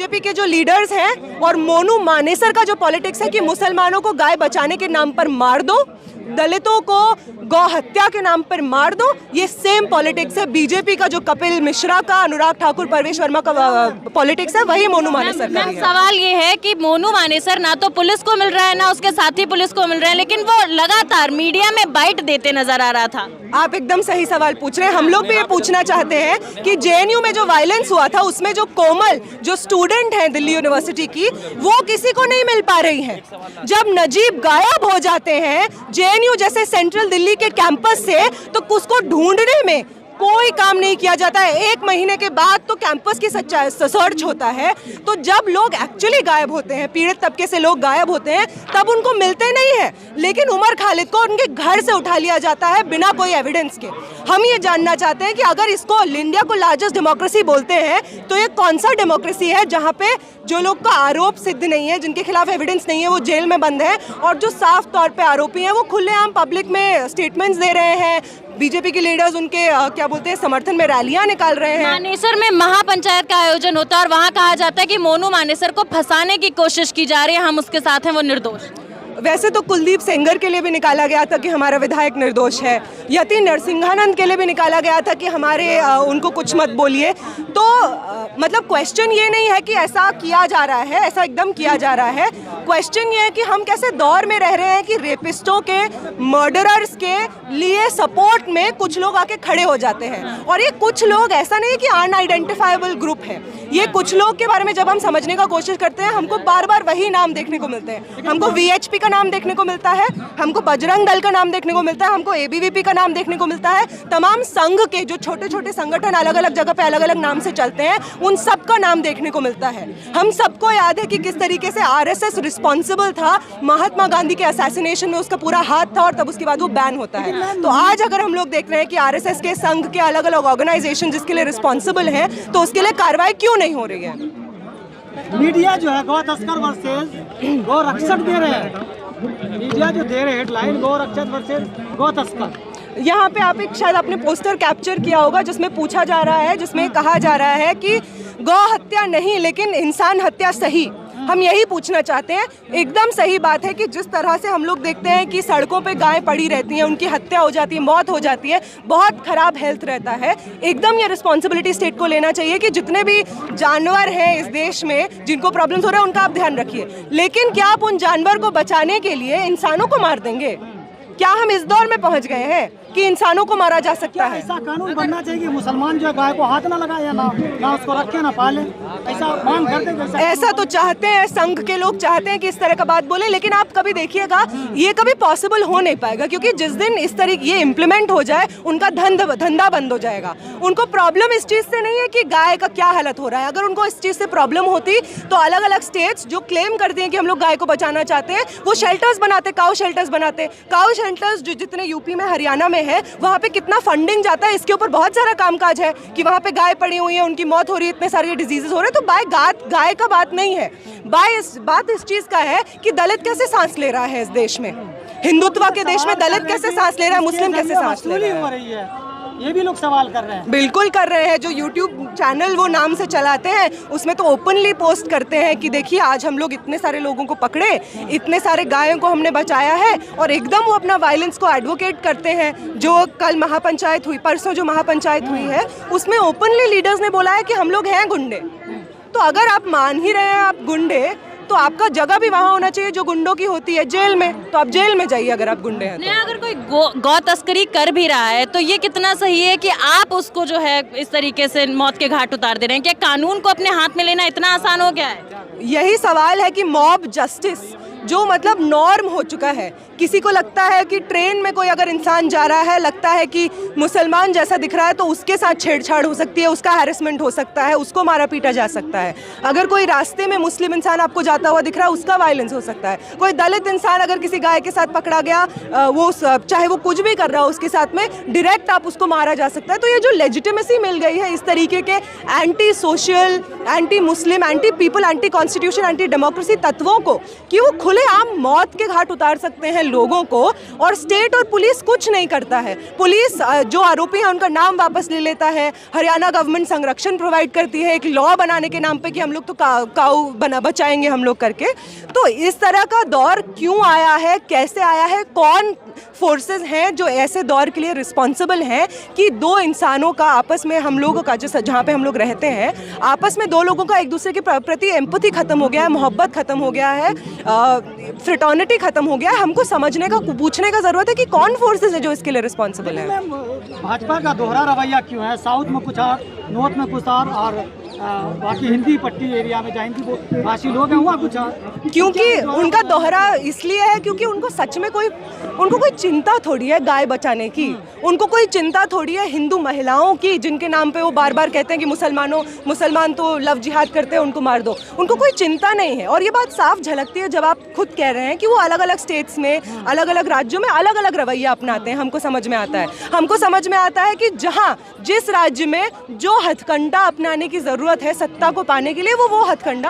BJP के जो leaders हैं और मोनू मानेसर का जो पॉलिटिक्स है कि मुसलमानों को गाय बचाने के नाम पर मार दो, दलितों को गौ हत्या के नाम पर मार दो, ये सेम पॉलिटिक्स है बीजेपी का। जो कपिल मिश्रा का, अनुराग ठाकुर, परवेश वर्मा का पॉलिटिक्स है, वही मोनू मानेसर का। सवाल ये है कि मोनू मानेसर ना तो पुलिस को मिल रहा है ना उसके साथी पुलिस को मिल रहे हैं, लेकिन वो लगातार मीडिया में बाइट देते नजर आ रहा था। आप एकदम सही सवाल पूछ रहे हैं। हम लोग भी ये पूछना चाहते हैं कि जेएनयू में जो वायलेंस हुआ था उसमें जो कोमल जो स्टूडेंट हैं दिल्ली यूनिवर्सिटी की, वो किसी को नहीं मिल पा रही हैं। जब नजीब गायब हो जाते हैं जेएनयू जैसे सेंट्रल दिल्ली के कैंपस से, तो उसको ढूंढने में कोई काम नहीं किया जाता है। 1 महीने के बाद तो कैंपस की सर्च होता है, तो जब लोग एक्चुअली गायब होते हैं, पीड़ित तबके से लोग गायब होते हैं, तब उनको मिलते नहीं है। लेकिन उमर खालिद को उनके घर से उठा लिया जाता है बिना कोई एविडेंस के। हम ये जानना चाहते हैं कि अगर इसको इंडिया को लार्जेस्ट डेमोक्रेसी बोलते हैं, तो ये कौन सा डेमोक्रेसी है जहाँ पे जो लोग का आरोप सिद्ध नहीं है, जिनके खिलाफ एविडेंस नहीं है, वो जेल में बंद है, और जो साफ तौर पे आरोपी हैं वो खुलेआम पब्लिक में स्टेटमेंट्स दे रहे हैं। बीजेपी के लीडर्स उनके क्या बोलते हैं समर्थन में रैलियां निकाल रहे हैं। मानेसर में महापंचायत का आयोजन होता है और वहाँ कहा जाता है कि मोनू मानेसर को फंसाने की कोशिश की जा रही है, हम उसके साथ हैं, वो निर्दोष। वैसे तो कुलदीप सेंगर के लिए भी निकाला गया था कि हमारा विधायक निर्दोष है, यति नरसिंहानंद के लिए भी निकाला गया था कि हमारे उनको कुछ मत बोलिए। तो मतलब क्वेश्चन ये नहीं है कि ऐसा किया जा रहा है, ऐसा एकदम किया जा रहा है। क्वेश्चन ये है कि हम कैसे दौर में रह रहे हैं कि रेपिस्टों के, मर्डरर्स के लिए सपोर्ट में कुछ लोग आके खड़े हो जाते हैं। और ये कुछ लोग ऐसा नहीं है कि अनआइडेंटिफाइबल ग्रुप है, ये कुछ लोग के बारे में जब हम समझने का कोशिश करते हैं, हमको बार बार वही नाम देखने को मिलते हैं। हमको वीएचपी का नाम देखने को मिलता है, हमको बजरंग दल का नाम देखने को मिलता है, हमको एबीवीपी का नाम देखने को मिलता है। तमाम संघ के जो छोटे छोटे संगठन अलग अलग जगह पे अलग अलग नाम से चलते हैं, उन सब का नाम देखने को मिलता है। हम सबको याद है कि किस तरीके से आरएसएस रिस्पॉन्सिबल था महात्मा गांधी के असैसिनेशन में, उसका पूरा हाथ था, और तब उसके बाद वो बैन होता है। तो आज अगर हम लोग देख रहे हैं कि आरएसएस के संघ के अलग अलग ऑर्गेनाइजेशन जिसके लिए रिस्पॉन्सिबल हैं, तो उसके लिए कार्रवाई क्यों नहीं हो रही है? मीडिया जो है गौ तस्कर वर्सेस गौ रक्षक दे रहे हैं, मीडिया जो दे रहे हैं हेडलाइन गौ रक्षक वर्सेस गौ तस्कर। यहाँ पे आप एक शायद आपने पोस्टर कैप्चर किया होगा जिसमें पूछा जा रहा है, जिसमें कहा जा रहा है कि गौ हत्या नहीं लेकिन इंसान हत्या सही। हम यही पूछना चाहते हैं। एकदम सही बात है कि जिस तरह से हम लोग देखते हैं कि सड़कों पे गायें पड़ी रहती हैं, उनकी हत्या हो जाती है, मौत हो जाती है, बहुत खराब हेल्थ रहता है। एकदम ये रिस्पॉन्सिबिलिटी स्टेट को लेना चाहिए कि जितने भी जानवर हैं इस देश में जिनको प्रॉब्लम्स हो रहा है, उनका आप ध्यान रखिए। लेकिन क्या आप उन जानवर को बचाने के लिए इंसानों को मार देंगे? क्या हम इस दौर में पहुंच गए हैं कि इंसानों को मारा जा सकता है? ऐसा कानून बनना चाहिए कि मुसलमान जो है गाय को हाथ ना लगाए, ना उसको रखे ना पाले, ऐसा मांग करते हैं। ऐसा तो चाहते हैं, संघ के लोग चाहते हैं कि इस तरह का बात बोले, लेकिन आप कभी देखिएगा ये कभी पॉसिबल हो नहीं पाएगा, क्योंकि जिस दिन इस तरह ये इम्प्लीमेंट हो जाए उनका धंधा बंद हो जाएगा। उनको प्रॉब्लम इस चीज़ से नहीं है कि गाय का क्या हालत हो रहा है। अगर उनको इस चीज़ से प्रॉब्लम होती तो अलग अलग स्टेट्स जो क्लेम करते हैं कि हम लोग गाय को बचाना चाहते हैं, वो शेल्टर्स बनाते, काउ शेल्टर्स बनाते। काउ शेल्टर्स जो जितने यूपी में, हरियाणा में है, वहाँ पे कितना फंडिंग जाता है, इसके ऊपर बहुत सारा कामकाज है कि वहाँ पे गाय पड़ी हुई है, उनकी मौत हो रही है, इतने सारे डिजीजेस हो रहे हैं। तो गाय का बात नहीं है, बात इस चीज का है कि दलित कैसे सांस ले रहा है इस देश में, हिंदुत्व के देश में दलित कैसे सांस ले रहा है, मुस्लिम कैसे सांस ले रहा है, ये भी लोग सवाल कर रहे हैं। बिल्कुल कर रहे हैं। जो यूट्यूब चैनल वो नाम से चलाते हैं, उसमें तो ओपनली पोस्ट करते हैं कि देखिए आज हम लोग इतने सारे लोगों को पकड़े, इतने सारे गायों को हमने बचाया है, और एकदम वो अपना वायलेंस को एडवोकेट करते हैं। जो कल महापंचायत हुई, परसों जो महापंचायत हुई है, उसमें ओपनली लीडर्स ने बोला है कि हम लोग हैं गुंडे। तो अगर आप मान ही रहे हैं आप गुंडे, तो आपका जगह भी वहाँ होना चाहिए जो गुंडों की होती है, जेल में। तो आप जेल में जाइए अगर आप गुंडे हैं तो। अगर कोई गौ तस्करी कर भी रहा है तो ये कितना सही है कि आप उसको जो है इस तरीके से मौत के घाट उतार दे रहे हैं? क्या कानून को अपने हाथ में लेना इतना आसान हो गया है? यही सवाल है कि मॉब जस्टिस जो मतलब नॉर्म हो चुका है। किसी को लगता है कि ट्रेन में कोई अगर इंसान जा रहा है, लगता है कि मुसलमान जैसा दिख रहा है, तो उसके साथ छेड़छाड़ हो सकती है, उसका हैरेसमेंट हो सकता है, उसको मारा पीटा जा सकता है। अगर कोई रास्ते में मुस्लिम इंसान आपको जाता हुआ दिख रहा है, उसका वायलेंस हो सकता है। कोई दलित इंसान अगर किसी गाय के साथ पकड़ा गया, वो चाहे वो कुछ भी कर रहा हो उसके साथ में, डायरेक्ट आप उसको मारा जा सकता है। तो ये जो लेजिटिमेसी मिल गई है इस तरीके के anti social, anti Muslim, anti people, anti constitution, anti democracy तत्वों को, कि वो खुले खुलेआम मौत के घाट उतार सकते हैं लोगों को, और स्टेट और पुलिस कुछ नहीं करता है। पुलिस जो आरोपी है उनका नाम वापस ले लेता है, हरियाणा गवर्नमेंट संरक्षण प्रोवाइड करती है एक लॉ बनाने के नाम पे कि हम लोग तो काऊ बना बचाएंगे हम लोग करके। तो इस तरह का दौर क्यों आया है, कैसे आया है, कौन फोर्सेस हैं जो ऐसे दौर के लिए रिस्पॉन्सिबल हैं कि दो इंसानों का आपस में, हम लोगों का जो जहाँ पे हम लोग रहते हैं, आपस में दो लोगों का एक दूसरे के प्रति एम्पैथी खत्म हो गया है, मोहब्बत खत्म हो गया है, फ्रेटर्निटी खत्म हो गया है। हमको समझने का, पूछने का जरूरत है कि कौन फोर्सेस है जो इसके लिए रिस्पॉन्सिबल है। भाजपा का दोहरा रवैया क्यों है? साउथ में कुछ और, नॉर्थ में कुछ और बाकी हिंदी पट्टी एरिया में जहाँ हिंदी भाषी लोग हैं वहाँ कुछ और। क्योंकि उनका दोहरा इसलिए है क्योंकि उनको सच में उनको कोई चिंता थोड़ी है गाय बचाने की, उनको कोई चिंता थोड़ी है हिंदू महिलाओं की जिनके नाम पे वो बार बार कहते हैं कि मुसलमान तो लव जिहाद करते हैं, उनको मार दो। उनको कोई चिंता नहीं है। और ये बात साफ झलकती है जब आप खुद कह रहे हैं कि वो अलग अलग स्टेट्स में, अलग अलग राज्यों में अलग अलग रवैया अपनाते हैं। हमको समझ में आता है, हमको समझ में आता है कि जहाँ जिस राज्य में जो हथकंडा अपनाने की ज़रूरत है सत्ता को पाने के लिए, वो हथकंडा